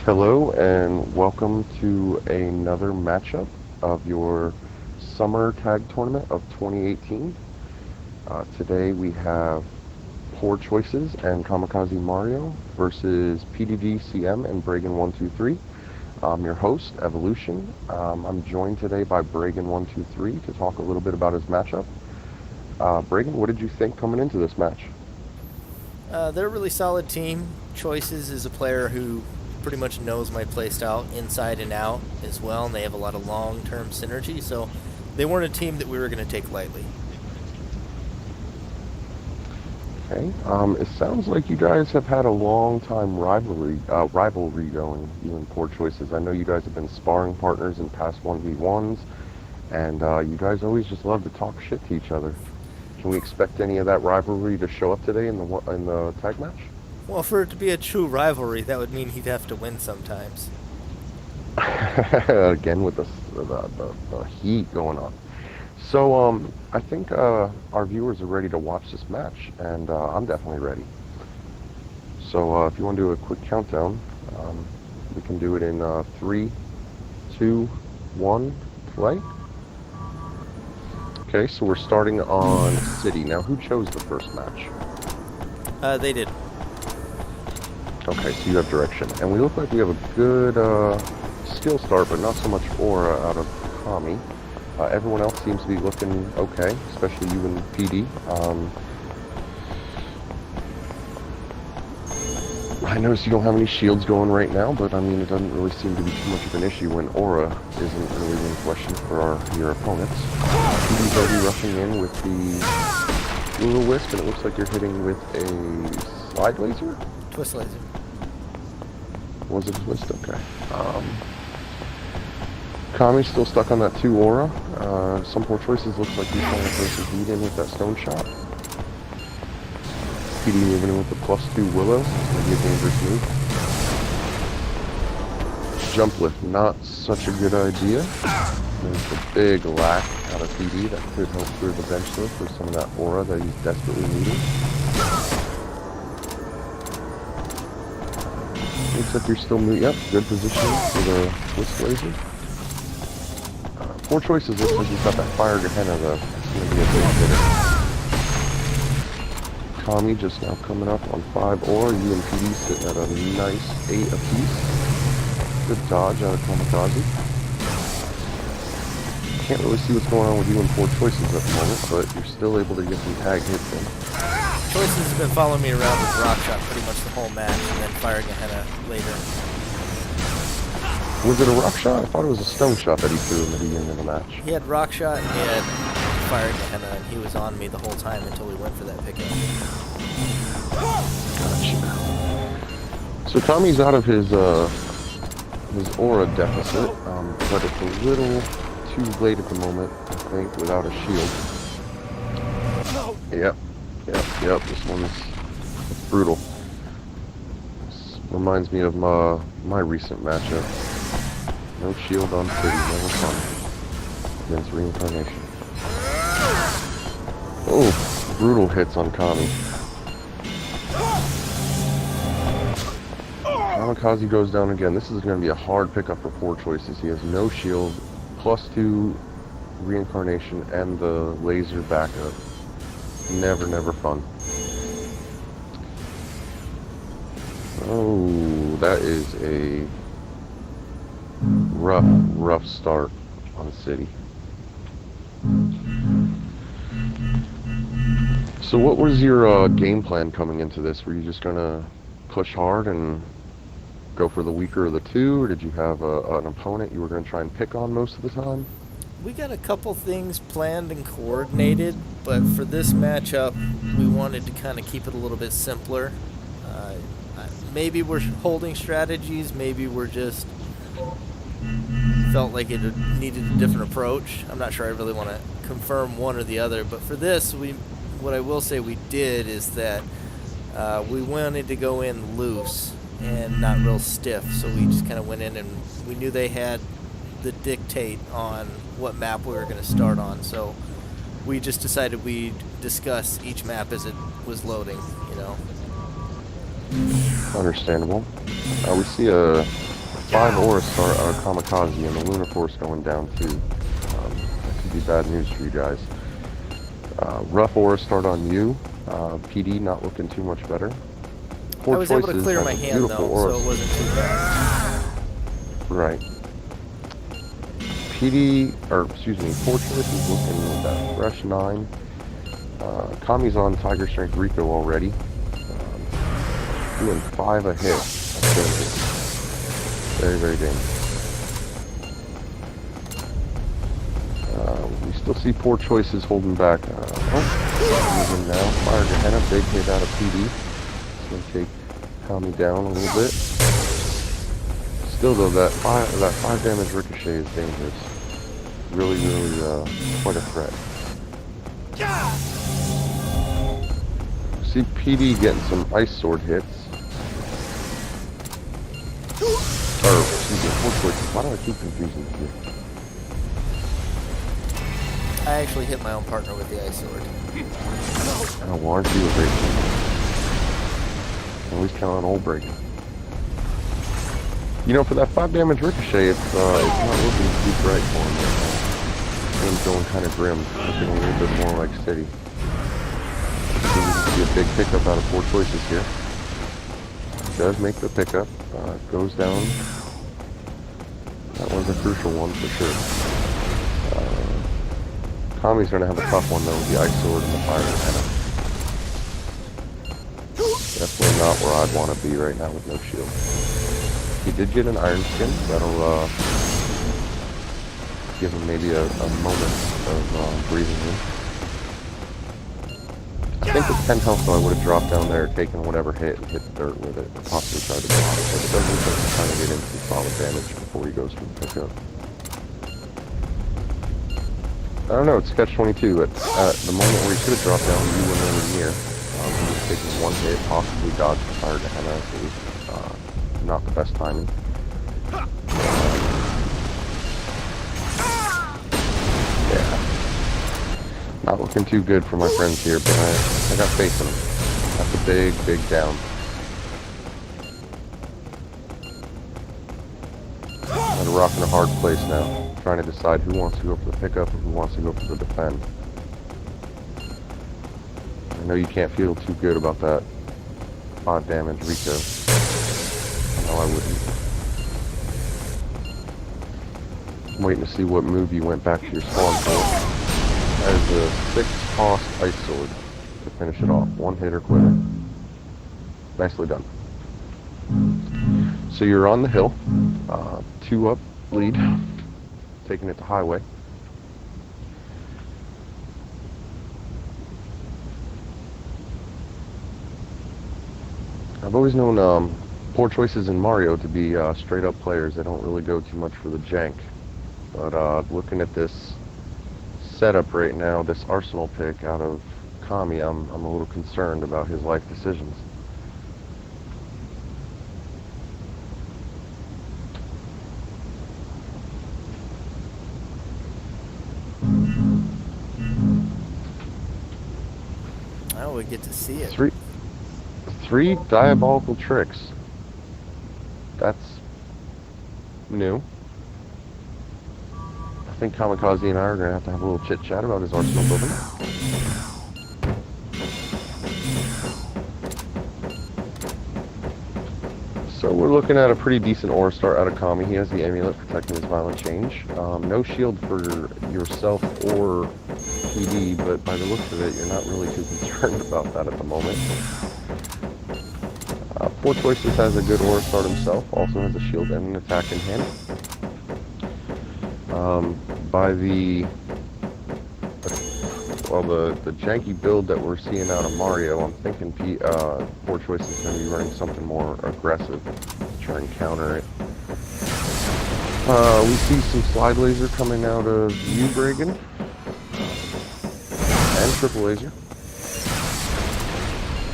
Hello and welcome to another matchup of your Summer Tag Tournament of 2018. Today we have Poor Choices and Kamikaze Mario versus pddcm and Bregan123. I'm your host, Evolution. I'm joined today by Bregan123 to talk a little bit about his matchup. Bregan, what did you think coming into this match? They're a really solid team. Choices is a player who pretty much knows my playstyle inside and out as well, and they have a lot of long-term synergy, so they weren't a team that we were going to take lightly. Okay. It sounds like you guys have had a long time rivalry going, you and Poor Choices. I know you guys have been sparring partners in past 1v1s, and you guys always just love to talk shit to each other. Can we expect any of that rivalry to show up today in the tag match? Well, for it to be a true rivalry, that would mean he'd have to win sometimes. Again with the heat going on. So I think our viewers are ready to watch this match, and I'm definitely ready. So if you want to do a quick countdown, we can do it in 3, 2, 1, play. Okay, so we're starting on City. Now, who chose the first match? They did. Okay, so you have direction. And we look like we have a good skill start, but not so much aura out of Kami. Everyone else seems to be looking okay, especially you and PD. I notice you don't have any shields going right now, but I mean, it doesn't really seem to be too much of an issue when aura isn't really in question for your opponents. PD's already rushing in with the Will-O-Wisp, and it looks like you're hitting with a slide laser? Twist laser. Was it twist? Okay. Kami's still stuck on that 2 aura. Some Poor Choices looks like he's trying to place his lead in with that stone shot. PD moving in with the +2 Willow. Maybe a dangerous move. Jump lift, not such a good idea. There's a big lack out of PD that could help clear the bench lift for some of that aura that he's desperately needing. Looks like you're still yep, good position for the twist laser. Poor Choices looks like he's got that fire Gehenna though. It's going to be a big hitter. Kami just now coming up on 5 aura. You and PD sitting at a nice 8 apiece. Good dodge out of Kamikaze. Can't really see what's going on with you and Poor Choices at the moment, but you're still able to get some tag hits in. Choices has been following me around with Rock Shot pretty much the whole match, and then firing Gehenna later. Was it a rock shot? I thought it was a stone shot that he threw in the beginning of the match. He had Rock Shot and he had firing Gehenna, and he was on me the whole time until we went for that pickup. Gotcha. So Kami's out of his aura deficit, but it's a little too late at the moment, I think, without a shield. Yep. This one's brutal. This reminds me of my recent matchup. No shield on City, never fun. Against Reincarnation. Oh, brutal hits on Kami. Kamikaze goes down again. This is going to be a hard pickup for Poor Choices. He has no shield, +2 Reincarnation, and the laser backup. Never fun. Oh, that is a rough start on City. So what was your game plan coming into this? Were you just going to push hard and go for the weaker of the two, or did you have an opponent you were going to try and pick on most of the time? We got a couple things planned and coordinated, but for this matchup, we wanted to kind of keep it a little bit simpler. Maybe we're holding strategies, maybe we're just felt like it needed a different approach. I'm not sure I really want to confirm one or the other, but for this, what I will say we did is that we wanted to go in loose and not real stiff, so we just kind of went in and we knew they had the dictate on what map we were going to start on, so we just decided we'd discuss each map as it was loading, you know. Understandable. We see a 5 Aura start out of Kamikaze and the Lunar Force going down too. That could be bad news for you guys. Rough Aura start on you. PD not looking too much better. I was able to clear my hand though, so it wasn't too bad. Right. PD, or excuse me, Poor Choices looking at that fresh 9. Kami's on Tiger Strength Rico already. Doing 5 a hit. That's dangerous. Very, very dangerous. We still see Poor Choices holding back. Moving now. Fire Gehenna, big hit out of PD. It's going to take Kami down a little bit. Still though, that 5 damage ricochet is dangerous. Really, really quite a threat. See PD getting some Ice Sword hits. Or, excuse me, Poor Choices. Why do I keep confusing you? I actually hit my own partner with the Ice Sword. Oh, well, aren't you a great team? Always count on old Bregan. You know, for that 5 damage ricochet, it's not looking too bright for him right now. Game's going kind of grim, looking a little bit more like City. See a big pickup out of Poor Choices here. Does make the pickup. Goes down. That one's a crucial one for sure. Kami's going to have a tough one though with the Ice Sword and the Fire Gehenna. Definitely not where I'd want to be right now with no shield. He did get an Iron Skin. That'll give him maybe a moment of breathing room. I think with 10 health though, I would have dropped down there, taken whatever hit, and hit the dirt with it, and possibly tried to block it. But it does look like he's trying to get into solid damage before he goes for the pickup. I don't know, it's catch-22. At the moment where he should have dropped down, you were nowhere near. He was taking one hit, possibly dodged the Fire Gehenna. It was not the best timing. Yeah. Not looking too good for my friends here, but I got faith in them. That's a big, big down. At a rock and a hard place now. Trying to decide who wants to go for the pickup and who wants to go for the defend. I know you can't feel too good about that 5 damage Rico. I know I wouldn't. I'm waiting to see what move you went back to your spawn for. That is a 6-cost Ice Sword to finish it off. One hitter quitter. Nicely done. So you're on the hill. 2 up lead. Taking it to highway. I've always known Poor Choices in Mario to be straight up players. They don't really go too much for the jank. But looking at this setup right now, this Arsenal pick out of Kami, I'm a little concerned about his life decisions. Oh, we get to see it. Three diabolical tricks. That's new. I think Kamikaze and I are going to have a little chit-chat about his arsenal building. So we're looking at a pretty decent aura start out of Kami. He has the amulet protecting his violent change. No shield for yourself or PD, but by the looks of it, you're not really too concerned about that at the moment. Poor Choices has a good aura start himself, also has a shield and an attack in hand. By the janky build that we're seeing out of Mario, I'm thinking Poor Choices is going to be running something more aggressive to try and counter it. We see some slide laser coming out of you, Bregan, and triple laser.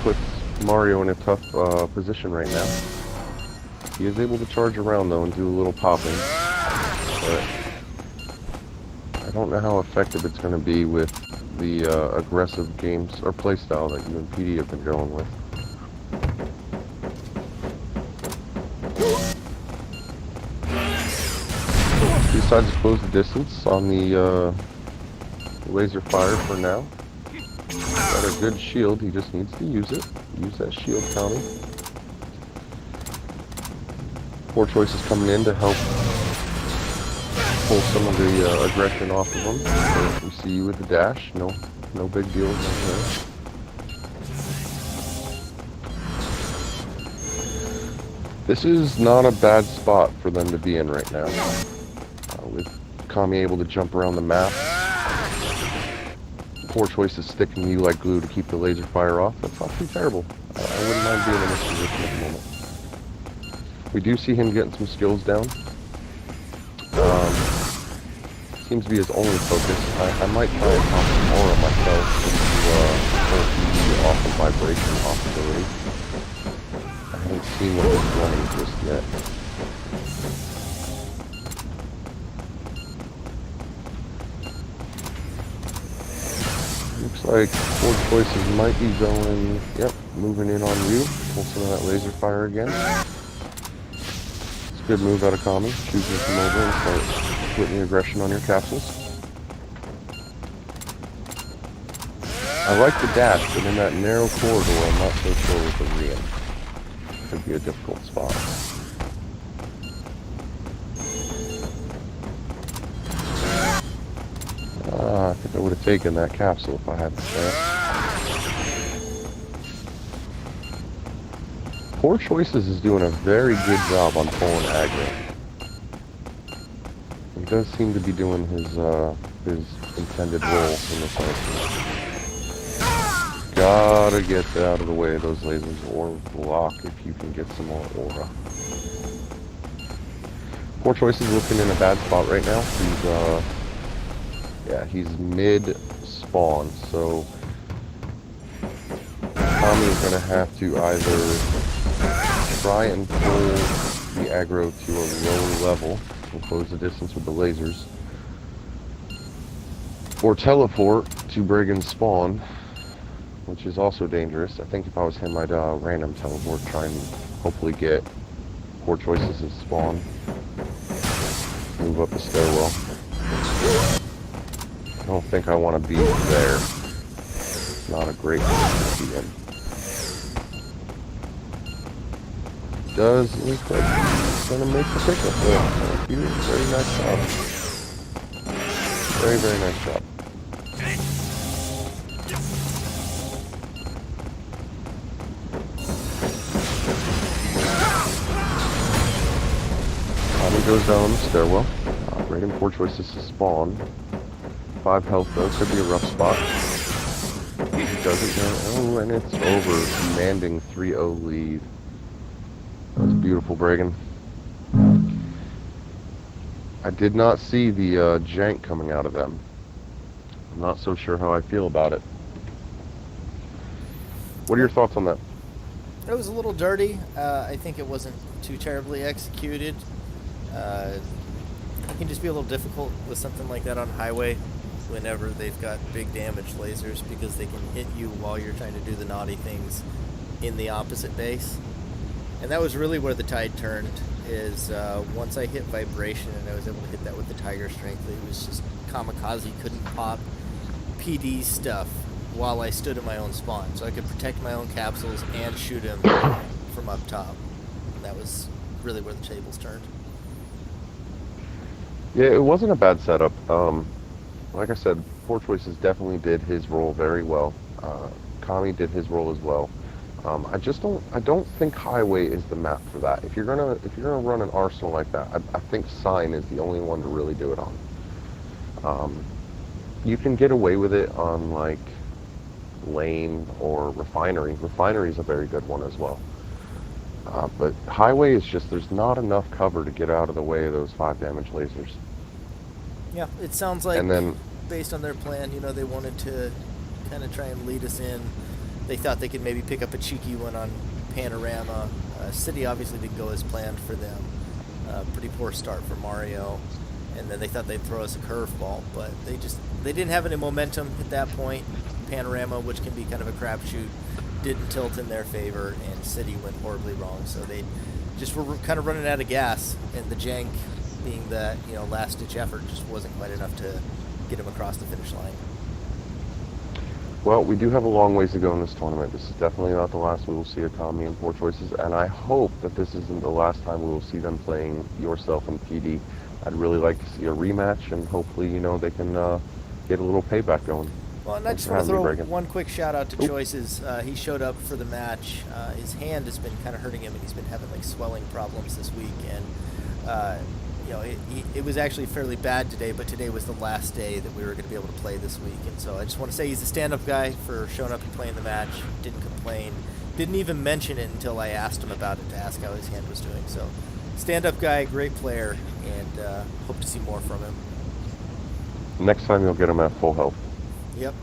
Puts Mario in a tough position right now. He is able to charge around though and do a little popping, but I don't know how effective it's going to be with the aggressive games or playstyle that you and PD have been going with. decides to close the distance on the laser fire for now. Got a good shield, he just needs to use it. Use that shield, Tommy. Poor Choices coming in to help pull some of the aggression off of him. So we see you with the dash. No big deal there. This is not a bad spot for them to be in right now. With Kami able to jump around the map. Poor Choices sticking to you like glue to keep the laser fire off. That's not too terrible. I wouldn't mind being in this position at the moment. We do see him getting some skills down. Seems to be his only focus. I might try and pop some aura myself to the off of vibration possibility. I haven't seen what he's running just yet. Looks like Poor Choices might be going, yep, moving in on you. Pull some of that laser fire again. It's a good move out of Kami. Choosing to come over and start putting the aggression on your capsules. I like the dash, but in that narrow corridor, I'm not so sure with the re-in. Could be a difficult spot. I think I would have taken that capsule if I had the chance. Poor Choices is doing a very good job on pulling aggro. He does seem to be doing his intended role in this arsenal. Gotta get out of the way of those lasers or block if you can get some more aura. Poor Choices looking in a bad spot right now. He's mid-spawn, so Tommy is going to have to either try and pull the aggro to a lower level and close the distance with the lasers, or teleport to Bregan spawn, which is also dangerous. I think if I was him, I'd random teleport, try and hopefully get Poor Choices as spawn. Move up the stairwell. I don't think I want to be there. It's not a great place to be in. Does look like he's going to make the pickup there. Very nice job. Very, very nice job. Tommy goes down the stairwell. Rating Poor Choices to spawn. 5 health though, could be a rough spot. He doesn't know. Oh, and it's over. Commanding 3-0 lead. That was beautiful, Bregan. I did not see the jank coming out of them. I'm not so sure how I feel about it. What are your thoughts on that? It was a little dirty. I think it wasn't too terribly executed. It can just be a little difficult with something like that on highway whenever they've got big damage lasers, because they can hit you while you're trying to do the naughty things in the opposite base. And that was really where the tide turned, is once I hit vibration and I was able to hit that with the Tiger Strength, it was just Kamikaze couldn't pop PD stuff while I stood in my own spawn. So I could protect my own capsules and shoot him from up top. And that was really where the tables turned. Yeah, it wasn't a bad setup. Like I said, Poor Choices definitely did his role very well. Kami did his role as well. I don't think highway is the map for that. If you're gonna run an arsenal like that, I think sign is the only one to really do it on. You can get away with it on like lane or refinery. Refinery is a very good one as well. But highway is just, there's not enough cover to get out of the way of those 5 damage lasers. Yeah, it sounds like, and then, based on their plan, they wanted to kind of try and lead us in. They thought they could maybe pick up a cheeky one on Panorama. City obviously didn't go as planned for them. Pretty poor start for Mario. And then they thought they'd throw us a curveball, but they didn't have any momentum at that point. Panorama, which can be kind of a crapshoot, didn't tilt in their favor, and City went horribly wrong. So they just were kind of running out of gas, and the jank being that, last-ditch effort just wasn't quite enough to get him across the finish line. Well, we do have a long ways to go in this tournament. This is definitely not the last we will see of Tommy and Poor Choices, and I hope that this isn't the last time we will see them playing yourself and PD. I'd really like to see a rematch, and hopefully, they can get a little payback going. Well, and I just want to throw one quick shout-out to Choices. He showed up for the match. His hand has been kind of hurting him, and he's been having, swelling problems this week, and it was actually fairly bad today, but today was the last day that we were going to be able to play this week. And so I just want to say he's a stand-up guy for showing up and playing the match. Didn't complain. Didn't even mention it until I asked him about it to ask how his hand was doing. So stand-up guy, great player, and hope to see more from him. Next time you'll get him at full health. Yep.